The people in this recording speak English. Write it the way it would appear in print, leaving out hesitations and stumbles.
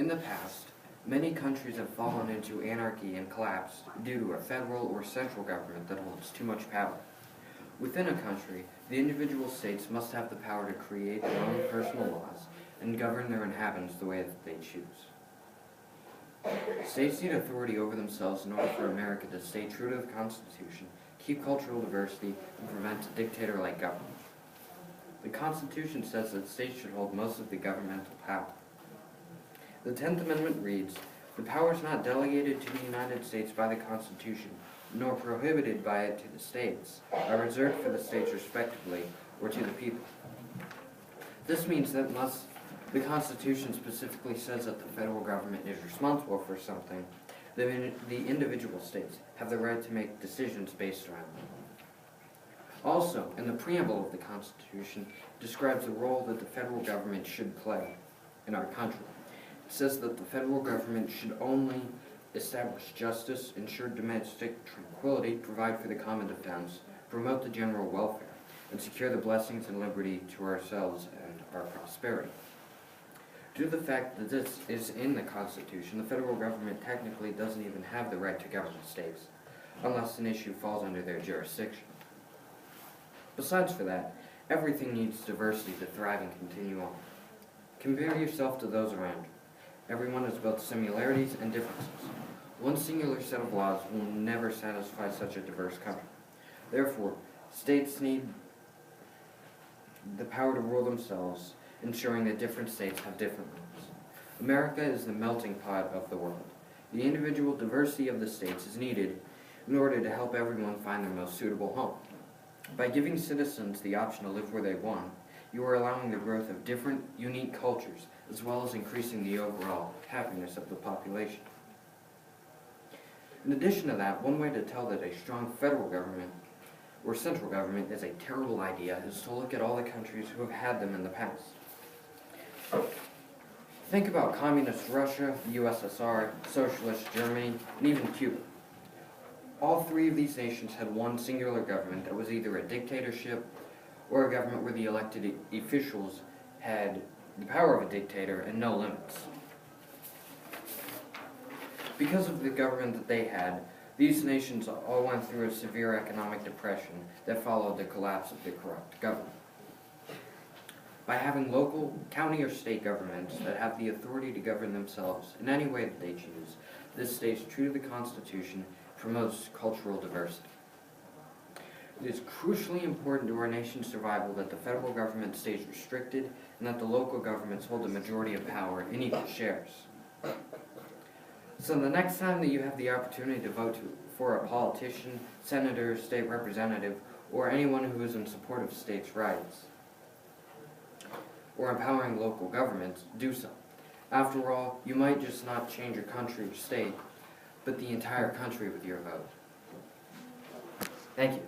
In the past, many countries have fallen into anarchy and collapsed due to a federal or central government that holds too much power. Within a country, the individual states must have the power to create their own personal laws and govern their inhabitants the way that they choose. States need authority over themselves in order for America to stay true to the Constitution, keep cultural diversity, and prevent a dictator-like government. The Constitution says that states should hold most of the governmental power. The 10th Amendment reads, "The powers not delegated to the United States by the Constitution, nor prohibited by it to the states, are reserved for the states respectively, or to the people." This means that unless the Constitution specifically says that the federal government is responsible for something, then the individual states have the right to make decisions based around them. Also, in the preamble of the Constitution, it describes the role that the federal government should play in our country. It says that the federal government should only establish justice, ensure domestic tranquility, provide for the common defense, promote the general welfare, and secure the blessings and liberty to ourselves and our prosperity. Due to the fact that this is in the Constitution, the federal government technically doesn't even have the right to govern the states, unless an issue falls under their jurisdiction. Besides for that, everything needs diversity to thrive and continue on. Compare yourself to those around you. Everyone has both similarities and differences. One singular set of laws will never satisfy such a diverse country. Therefore, states need the power to rule themselves, ensuring that different states have different rules. America is the melting pot of the world. The individual diversity of the states is needed in order to help everyone find their most suitable home. By giving citizens the option to live where they want, you are allowing the growth of different, unique cultures, as well as increasing the overall happiness of the population. In addition to that, one way to tell that a strong federal government or central government is a terrible idea is to look at all the countries who have had them in the past. Think about communist Russia, the USSR, socialist Germany, and even Cuba. All three of these nations had one singular government that was either a dictatorship or a government where the elected officials had the power of a dictator and no limits. Because of the government that they had, these nations all went through a severe economic depression that followed the collapse of the corrupt government. By having local, county, or state governments that have the authority to govern themselves in any way that they choose, this stays true to the Constitution, promotes cultural diversity. It is crucially important to our nation's survival that the federal government stays restricted and that the local governments hold the majority of power in equal shares. So the next time that you have the opportunity to vote for a politician, senator, state representative, or anyone who is in support of states' rights, or empowering local governments, do so. After all, you might just not change your country or state, but the entire country with your vote. Thank you.